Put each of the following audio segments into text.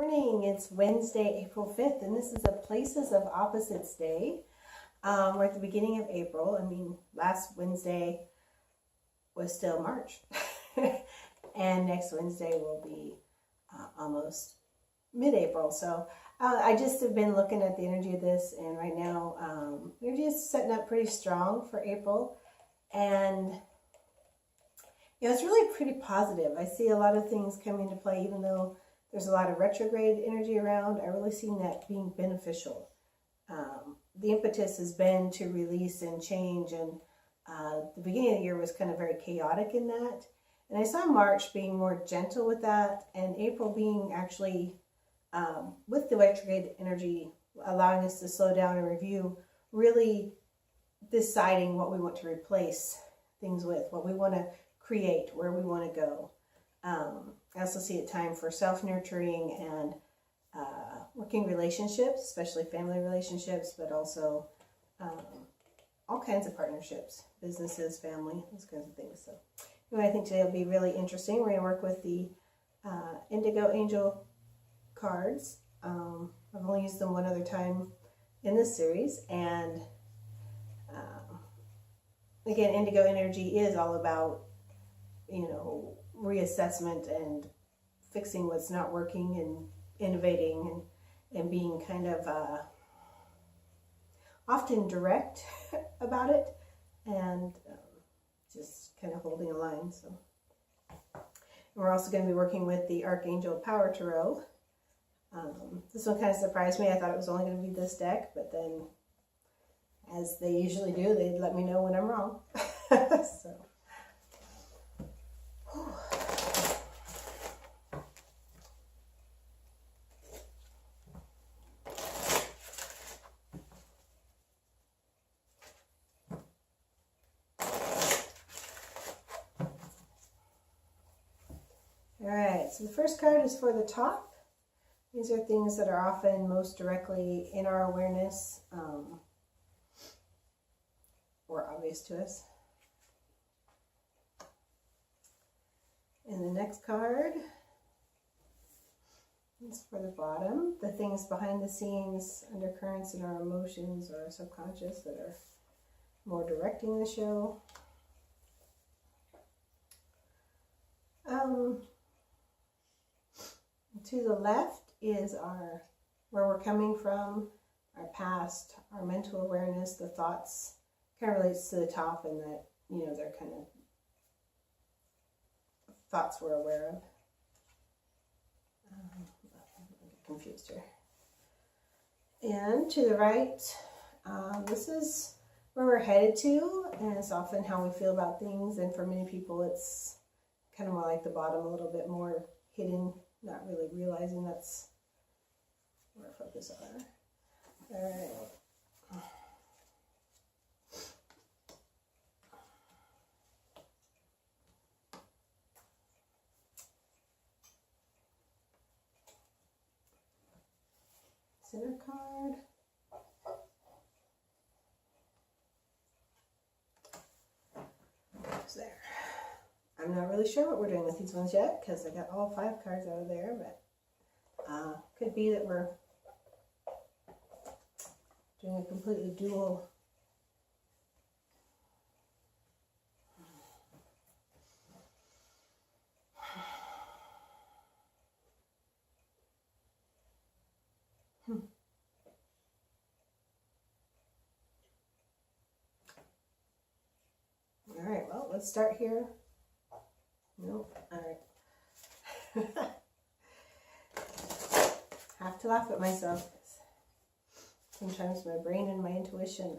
Morning, it's Wednesday, April 5th, and this is a Places of Opposites Day. We're at the beginning of April. I mean, last Wednesday was still March, and next Wednesday will be almost mid-April. So I just have been looking at the energy of this, and right now energy is setting up pretty strong for April, and it's really pretty positive. I see a lot of things come into play, even though there's a lot of retrograde energy around. I really seen that being beneficial. The impetus has been to release and change, and the beginning of the year was kind of very chaotic in that. And I saw March being more gentle with that, and April being actually, with the retrograde energy, allowing us to slow down and review, really deciding what we want to replace things with, what we want to create, where we want to go. I also see it time for self-nurturing and working relationships, especially family relationships, but also all kinds of partnerships, businesses, family, those kinds of things. So anyway, I think today will be really interesting. We're going to work with the Indigo Angel cards. I've only used them one other time in this series, and again, Indigo energy is all about, reassessment and fixing what's not working and innovating and being kind of often direct about it, and just kind of holding a line. So, and we're also going to be working with the Archangel Power Tarot. This one kind of surprised me. I thought it was only going to be this deck, but then, as they usually do, they let me know when I'm wrong. So. Alright, so the first card is for the top. These are things that are often most directly in our awareness, or obvious to us. And the next card is for the bottom, the things behind the scenes, undercurrents in our emotions or subconscious that are more directing the show. To the left is where we're coming from, our past, our mental awareness, the thoughts. Kind of relates to the top, in that, they're kind of thoughts we're aware of. I get confused here. And to the right, this is where we're headed to, and it's often how we feel about things. And for many people, it's kind of more like the bottom, a little bit more hidden, not really realizing that's where our focus are. All right. Center card. It's there. I'm not really sure what we're doing with these ones yet, because I got all 5 cards out of there, but could be that we're doing a completely dual. All right, well, let's start here. Nope. All right. Have to laugh at myself. Sometimes my brain and my intuition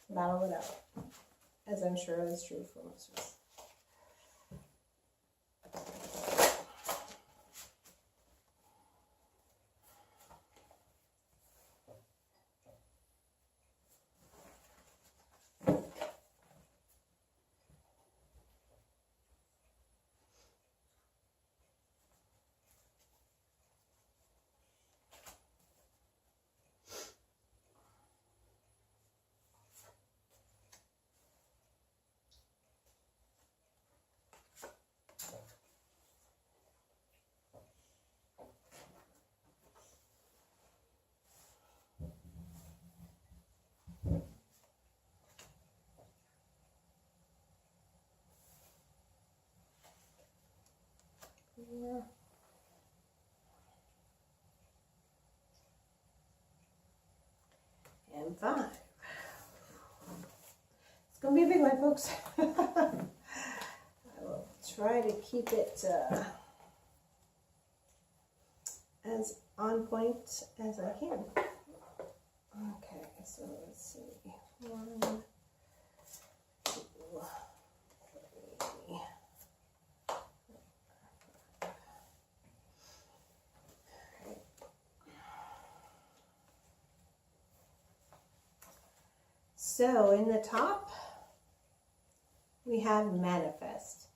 battle it out, as I'm sure is true for most of us. 4, and 5. It's going to be a big one, folks. I will try to keep it as on point as I can. Okay, so let's see. 1, 2, 3. So in the top, we have manifest.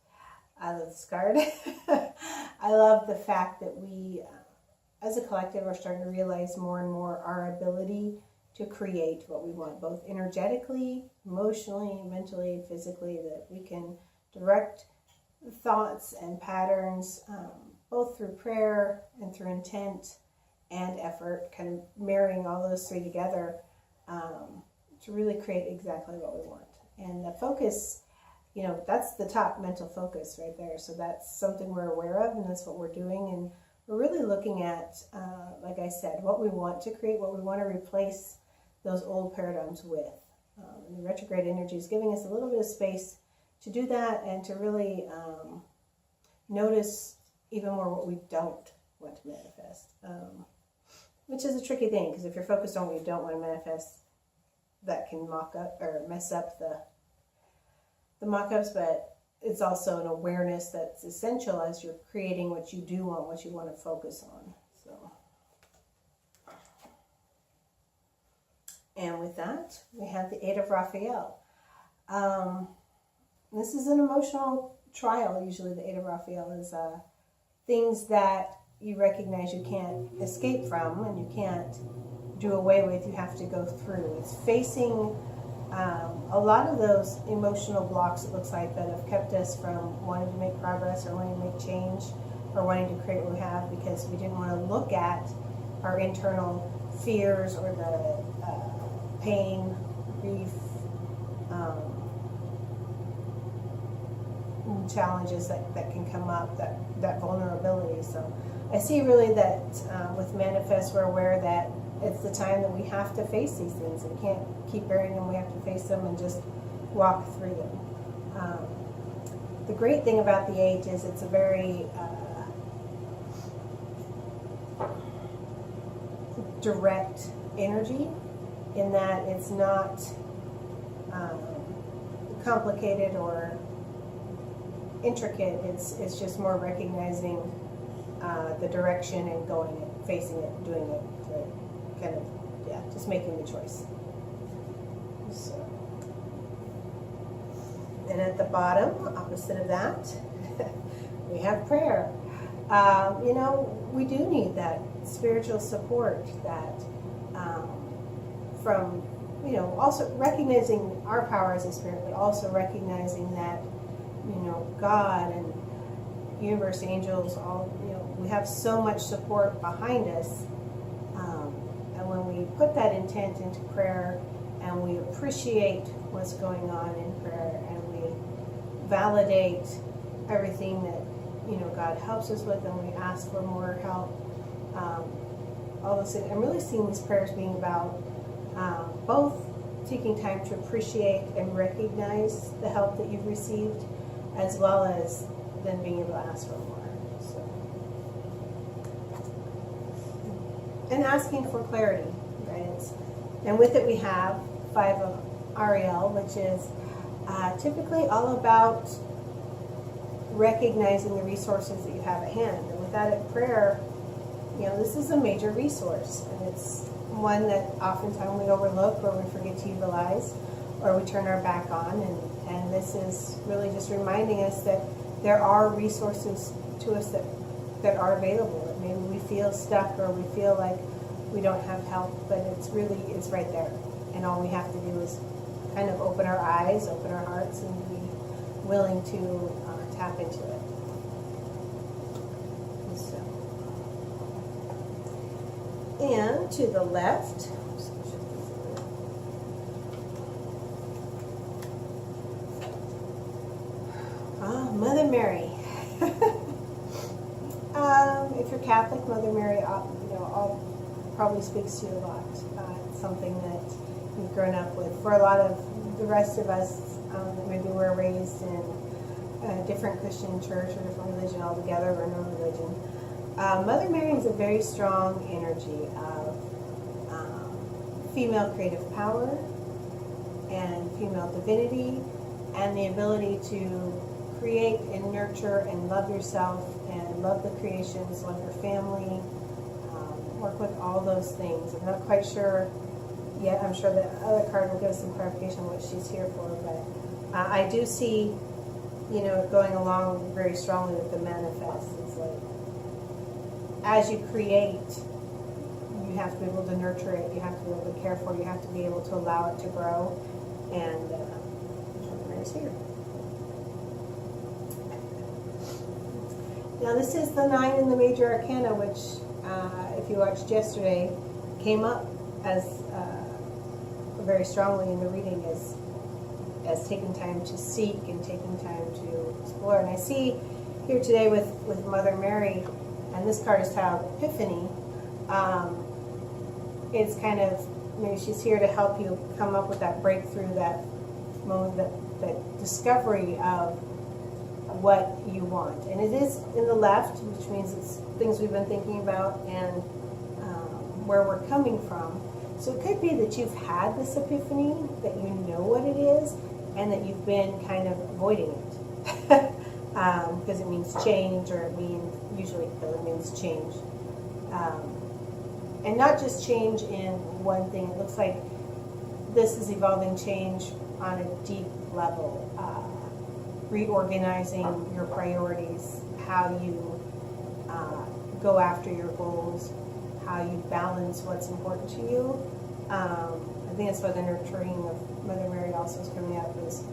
I love this card. I love the fact that we, as a collective, are starting to realize more and more our ability to create what we want, both energetically, emotionally, mentally, physically, that we can direct thoughts and patterns, both through prayer and through intent and effort, kind of marrying all those three together to really create exactly what we want. And the focus, you know, that's the top mental focus right there. So that's something we're aware of, and that's what we're doing. And we're really looking at, like I said, what we want to create, what we want to replace those old paradigms with. And the retrograde energy is giving us a little bit of space to do that and to really notice even more what we don't want to manifest, which is a tricky thing, because if you're focused on what you don't want to manifest, that can mock up or mess up the mock-ups, but it's also an awareness that's essential as you're creating what you do want, what you want to focus on. So, and with that, we have the 8 of Raphael. This is an emotional trial. Usually the 8 of Raphael is things that you recognize you can't escape from and you can't do away with, you have to go through. It's facing a lot of those emotional blocks, it looks like, that have kept us from wanting to make progress or wanting to make change or wanting to create what we have, because we didn't want to look at our internal fears or the pain, grief, challenges that can come up, that vulnerability. So I see really that with Manifest, we're aware that it's the time that we have to face these things. We can't keep burying them. We have to face them and just walk through them. The great thing about the 8 is it's a very direct energy, in that it's not complicated or intricate. It's just more recognizing the direction and going it, facing it, doing it. So kind of, yeah, just making the choice. So, and at the bottom, opposite of that, we have prayer. You know, we do need that spiritual support, that from, you know, also recognizing our power as a spirit, but also recognizing that, you know, God and universe, angels, all, you know, we have so much support behind us. And when we put that intent into prayer and we appreciate what's going on in prayer and we validate everything that, you know, God helps us with, and we ask for more help, all those things. I'm really seeing these prayers being about both taking time to appreciate and recognize the help that you've received, as well as then being able to ask for more. So, and asking for clarity, guidance. And with it we have 5 of Ariel, which is typically all about recognizing the resources that you have at hand. And with that, at prayer, you know, this is a major resource, and it's one that oftentimes we overlook or we forget to utilize or we turn our back on. And this is really just reminding us that there are resources to us that are available. That maybe we feel stuck or we feel like we don't have help, but it's right there. And all we have to do is kind of open our eyes, open our hearts, and be willing to tap into it. And to the left, Mother Mary. you're Catholic, Mother Mary, probably speaks to you a lot. It's something that you've grown up with. For a lot of the rest of us, maybe we're raised in a different Christian church or different religion altogether, or no religion. Mother Mary is a very strong energy of female creative power and female divinity, and the ability to create and nurture and love yourself and love the creations, love your family, work with all those things. I'm not quite sure yet. I'm sure the other card will give us some clarification on what she's here for, but I do see, going along very strongly with the manifest. It's like, as you create, you have to be able to nurture it, you have to be able to care for it, you have to be able to allow it to grow, and Mary's here. Now this is the 9 in the Major Arcana, which, if you watched yesterday, came up as very strongly in the reading as taking time to seek and taking time to explore. And I see here today with Mother Mary, and this card is titled Epiphany. It's kind of, maybe she's here to help you come up with that breakthrough, that moment, that discovery of what you want. And it is in the left, which means it's things we've been thinking about and where we're coming from. So it could be that you've had this epiphany, that you know what it is, and that you've been kind of avoiding it. Because it means change, or usually it means change. And not just change in one thing. It looks like this is evolving change on a deep level. Reorganizing your priorities, how you go after your goals, how you balance what's important to you. I think that's why the nurturing of Mother Mary also is coming up, is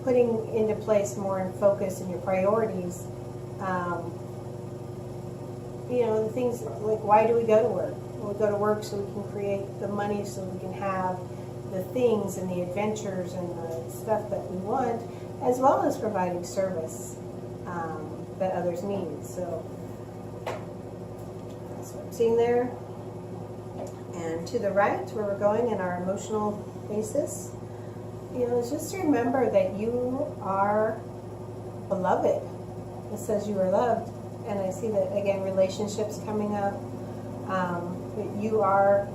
putting into place more in focus in your priorities. The things like, why do we go to work? Well, we go to work so we can create the money, so we can have the things and the adventures and the stuff that we want, as well as providing service that others need. So that's what I'm seeing there. And to the right, where we're going in our emotional basis, is just to remember that you are beloved. It says you are loved. And I see that, again, relationships coming up. That you are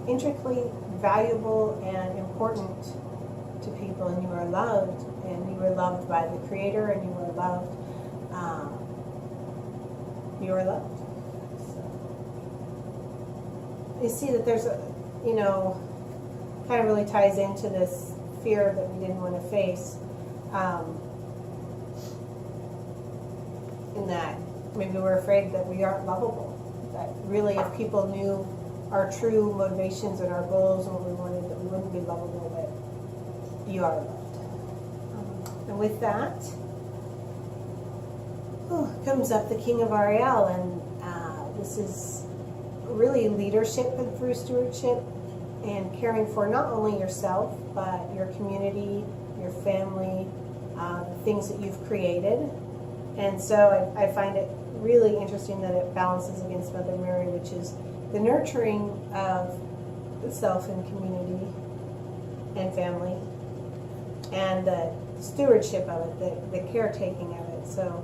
intricately valuable and important to people, and you are loved, and you are loved by the Creator, and you are loved. You are loved. So you see that there's kind of really ties into this fear that we didn't want to face. In that maybe we're afraid that we aren't lovable. That really, if people knew our true motivations and our goals and what we wanted, that we wouldn't be lovable, but you are loved. And with that, comes up the King of Ariel, and this is really leadership and through stewardship and caring for not only yourself, but your community, your family, the things that you've created. And so I find it really interesting that it balances against Mother Mary, which is the nurturing of self and community and family, and the stewardship of it, the caretaking of it. So,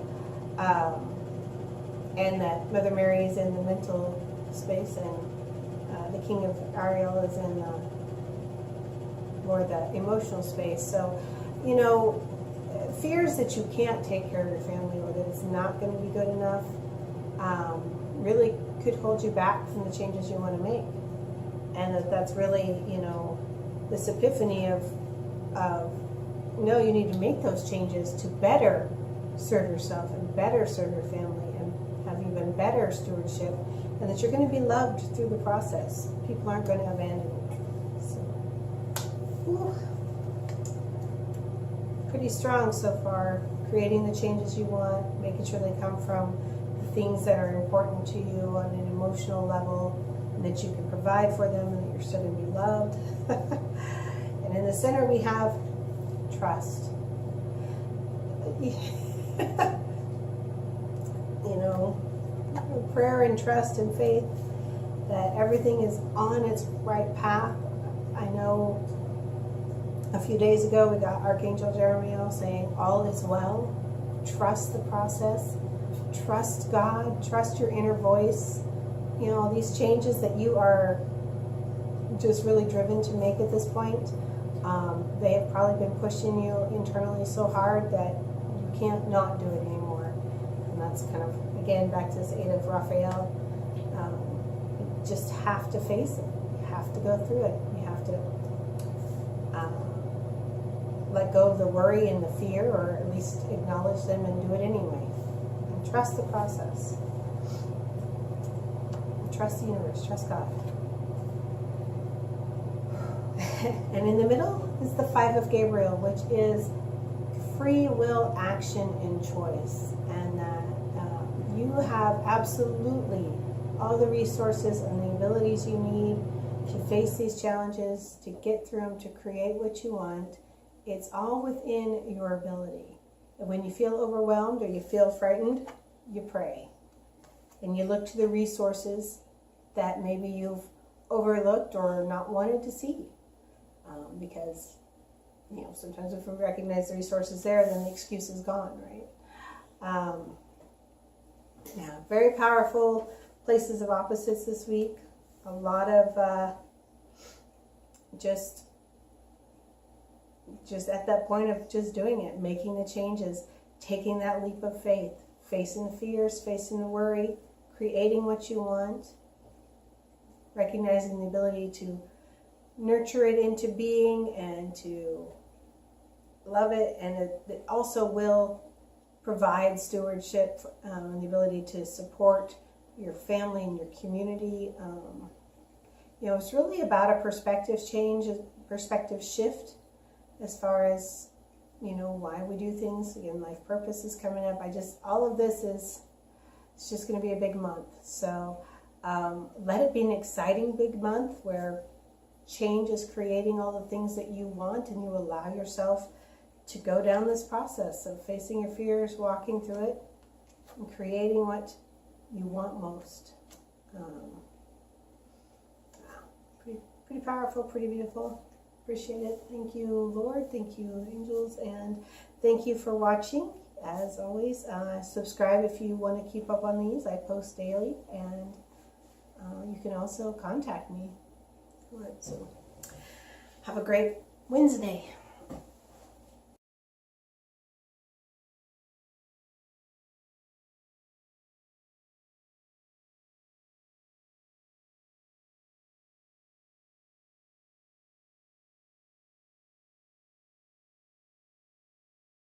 and that Mother Mary is in the mental space, and the King of Ariel is in more the emotional space. So, fears that you can't take care of your family, or that it's not going to be good enough, really could hold you back from the changes you want to make. And that's really, this epiphany of no, you need to make those changes to better serve yourself and better serve your family and have even better stewardship, and that you're going to be loved through the process. People aren't going to abandon you. So, pretty strong so far, creating the changes you want, making sure they come from the things that are important to you on an emotional level, and that you can provide for them, and that you're still going to be loved. And in the center we have trust. prayer and trust and faith that everything is on its right path. I know a few days ago we got Archangel Jeremiah saying all is well. Trust the process. Trust God. Trust your inner voice. You know, these changes that you are just really driven to make at this point, they have probably been pushing you internally so hard that you can't not do it anymore. And that's kind of, again, back to this 8 of Raphael. You just have to face it. You have to go through it. You have to let go of the worry and the fear, or at least acknowledge them and do it anyway. And trust the process. And trust the universe. Trust God. And in the middle is the 5 of Gabriel, which is free will, action, and choice. And that you have absolutely all the resources and the abilities you need to face these challenges, to get through them, to create what you want. It's all within your ability. And when you feel overwhelmed or you feel frightened, you pray. And you look to the resources that maybe you've overlooked or not wanted to see. Because, you know, sometimes if we recognize the resources there, then the excuse is gone, right? Yeah, very powerful places of opposites this week. A lot of just at that point of just doing it, making the changes, taking that leap of faith, facing the fears, facing the worry, creating what you want, recognizing the ability to nurture it into being and to love it, and it also will provide stewardship and the ability to support your family and your community. You know, it's really about a perspective change, a perspective shift as far as, you know, why we do things. Again, life purpose is coming up. All of this is, it's just going to be a big month. So let it be an exciting big month where change is creating all the things that you want, and you allow yourself to go down this process of facing your fears, walking through it, and creating what you want most. Pretty powerful, pretty beautiful. Appreciate it. Thank you, Lord. Thank you, angels, and thank you for watching. As always, subscribe if you want to keep up on these. I post daily, and you can also contact me. So have a great Wednesday.